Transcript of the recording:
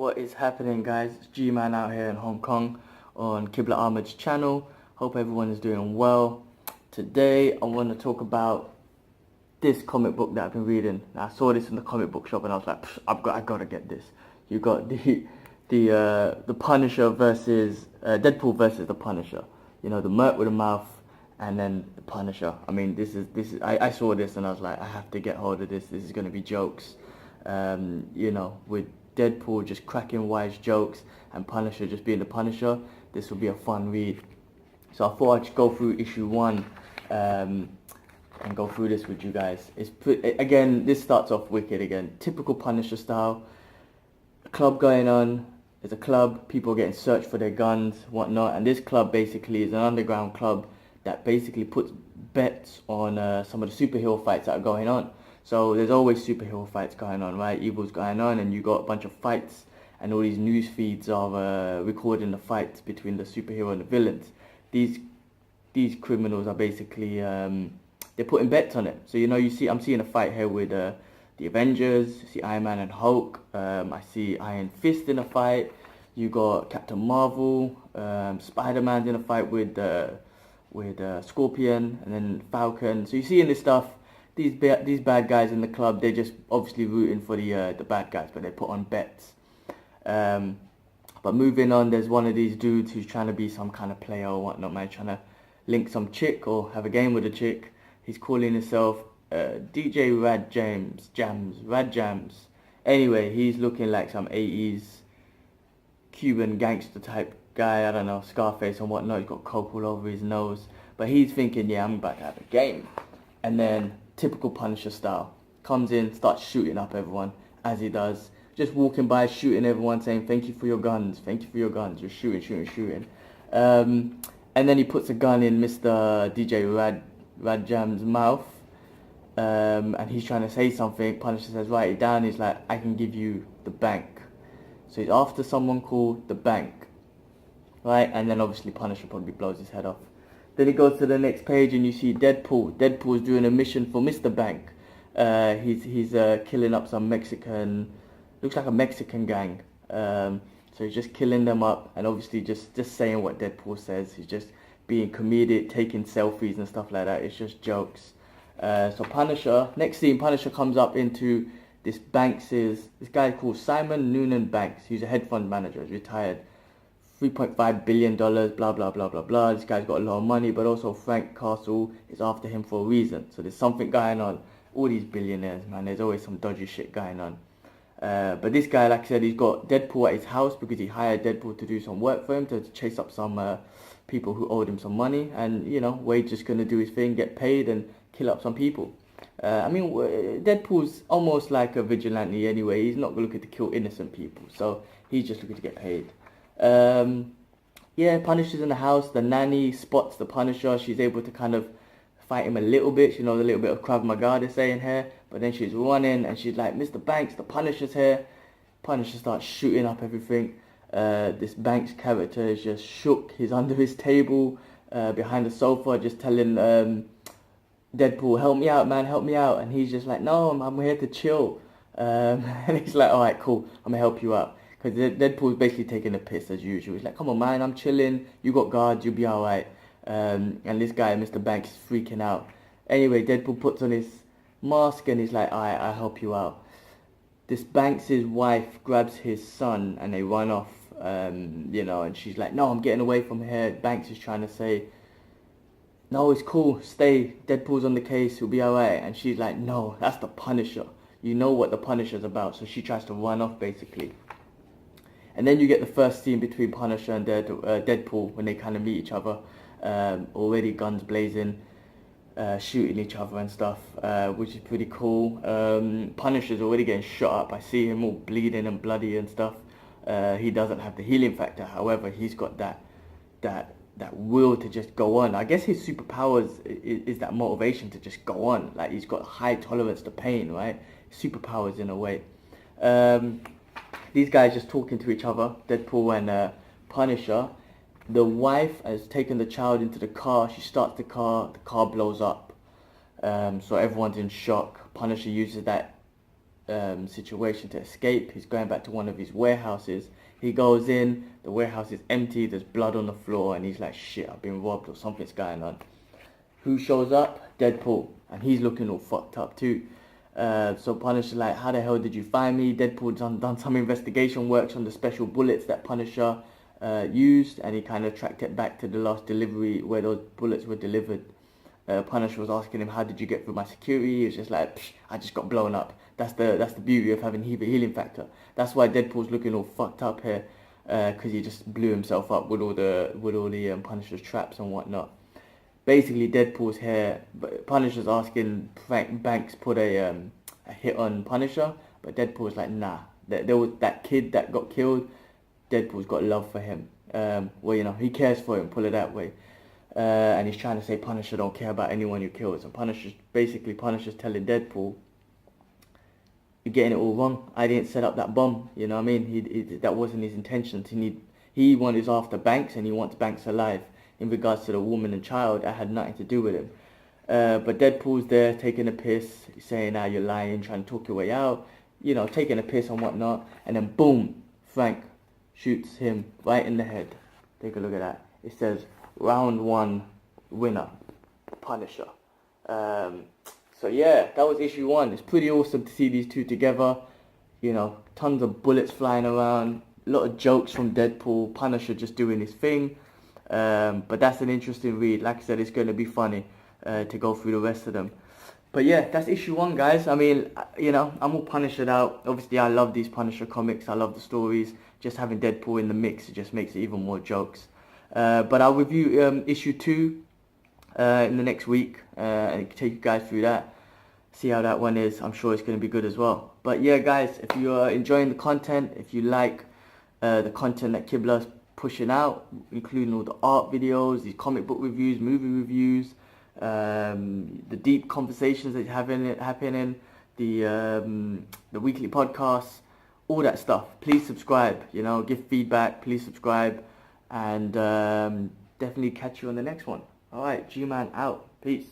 What is happening, guys? It's G-Man out here in Hong Kong on Kibla Ahmed's channel. Hope everyone is doing well. Today I want to talk about this comic book that I've been reading. Now, I saw this in the comic book shop and I was like, I gotta get this. You got the Punisher versus Deadpool versus the Punisher. You know, the Merc with a mouth and then the Punisher. I mean, this is I saw this and I was like, I have to get hold of this. This is gonna be jokes. You know, with Deadpool just cracking wise jokes and Punisher just being the Punisher, this will be a fun read. So I thought I'd just go through issue 1 and go through this with you guys. Again, this starts off wicked again. Typical Punisher style. A club going on. There's a club, people getting searched for their guns, whatnot, and this club basically is an underground club that basically puts bets on some of the superhero fights that are going on. So there's always superhero fights going on, right? Evil's going on and you got a bunch of fights and all these news feeds are recording the fights between the superhero and the villains. These criminals are basically, they're putting bets on it. So, you know, I'm seeing a fight here with the Avengers, you see Iron Man and Hulk, I see Iron Fist in a fight, you got Captain Marvel, Spider-Man's in a fight with Scorpion and then Falcon. So you see in this stuff, these bad guys in the club, they're just obviously rooting for the bad guys, but they put on bets. But moving on, there's one of these dudes who's trying to be some kind of player or whatnot, man, trying to link some chick or have a game with a chick. He's calling himself DJ Rad Jams. Anyway, he's looking like some 80s Cuban gangster type guy, I don't know, Scarface and whatnot. He's got coke all over his nose. But he's thinking, yeah, I'm about to have a game. And then, typical Punisher style, comes in, starts shooting up everyone, as he does. Just walking by, shooting everyone, saying, thank you for your guns, just shooting. And then he puts a gun in Mr. DJ Radjam's mouth, and he's trying to say something. Punisher says, write it down. He's like, I can give you the bank. So he's after someone called the bank, right? And then obviously Punisher probably blows his head off. Then he goes to the next page and you see Deadpool. Deadpool's doing a mission for Mr. Bank. He's killing up some Mexican, looks like a Mexican gang. So he's just killing them up and obviously just saying what Deadpool says. He's just being comedic, taking selfies and stuff like that. It's just jokes. So Punisher, next scene, Punisher comes up into this guy called Simon Noonan Banks. He's a hedge fund manager, he's retired. $3.5 billion, blah, blah, blah, blah, blah. This guy's got a lot of money, but also Frank Castle is after him for a reason. So there's something going on. All these billionaires, man, there's always some dodgy shit going on. But this guy, like I said, he's got Deadpool at his house because he hired Deadpool to do some work for him, to chase up some people who owed him some money. And, you know, Wade's just going to do his thing, get paid and kill up some people. I mean, Deadpool's almost like a vigilante anyway. He's not looking to kill innocent people. So he's just looking to get paid. Yeah, Punisher's in the house. The nanny spots the Punisher. She's able to kind of fight him a little bit. She knows a little bit of Krav Maga, they're saying here. But then she's running and she's like, Mr. Banks, the Punisher's here. Punisher starts shooting up everything. This Banks character is just shook. He's under his table, behind the sofa, just telling Deadpool, help me out, man, help me out. And he's just like, no, I'm here to chill. And he's like, alright, cool, I'm gonna help you out. Because Deadpool's basically taking a piss as usual. He's like, come on, man, I'm chilling. You got guards, you'll be alright. And this guy, Mr. Banks, is freaking out. Anyway, Deadpool puts on his mask and he's like, alright, I'll help you out. This Banks' wife grabs his son and they run off, you know, and she's like, no, I'm getting away from here. Banks is trying to say, no, it's cool, stay. Deadpool's on the case, he'll be alright. And she's like, no, that's the Punisher. You know what the Punisher's about. So she tries to run off, basically. And then you get the first scene between Punisher and Deadpool when they kind of meet each other. Already guns blazing, shooting each other and stuff, which is pretty cool. Punisher's already getting shot up. I see him all bleeding and bloody and stuff. He doesn't have the healing factor. However, he's got that will to just go on. I guess his superpowers is that motivation to just go on. Like, he's got high tolerance to pain, right? Superpowers in a way. These guys just talking to each other, Deadpool and Punisher. The wife has taken the child into the car. She starts the car blows up. So everyone's in shock. Punisher uses that situation to escape. He's going back to one of his warehouses. He goes in, the warehouse is empty, there's blood on the floor, and he's like, shit, I've been robbed or something's going on. Who shows up? Deadpool. And he's looking all fucked up too. So Punisher's like, how the hell did you find me? Deadpool's done some investigation works on the special bullets that Punisher used, and he kind of tracked it back to the last delivery where those bullets were delivered. Punisher was asking him, how did you get through my security? He was just like, I just got blown up. That's the beauty of having healing factor. That's why Deadpool's looking all fucked up here, because he just blew himself up with all the Punisher's traps and whatnot. Basically, Deadpool's here, but Punisher's asking Frank Banks put a hit on Punisher, but Deadpool's like, nah. There was that kid that got killed. Deadpool's got love for him. Well, you know, he cares for him. Put it that way. And he's trying to say Punisher don't care about anyone who kills. And Punisher's telling Deadpool, you're getting it all wrong. I didn't set up that bomb. You know what I mean? That wasn't his intentions. He wanted after Banks, and he wants Banks alive. In regards to the woman and child, that had nothing to do with him. But Deadpool's there taking a piss, saying, you're lying, trying to talk your way out, you know, taking a piss and whatnot. And then boom, Frank shoots him right in the head. Take a look at that. It says, round 1 winner, Punisher. So yeah, that was issue 1. It's pretty awesome to see these two together. You know, tons of bullets flying around, a lot of jokes from Deadpool, Punisher just doing his thing. But that's an interesting read. Like I said, it's going to be funny to go through the rest of them. But yeah, that's issue 1, guys. I mean, you know, I'm all Punisher out. Obviously, I love these Punisher comics. I love the stories. Just having Deadpool in the mix, it just makes it even more jokes. But I'll review issue 2 in the next week and take you guys through that. See how that one is. I'm sure it's going to be good as well. But yeah, guys, if you are enjoying the content, if you like the content that Kibla's pushing out, including all the art videos, these comic book reviews, movie reviews, the deep conversations that happening, the weekly podcasts, all that stuff, please subscribe. You know, give feedback. Please subscribe, and definitely catch you on the next one. All right, G-Man out. Peace.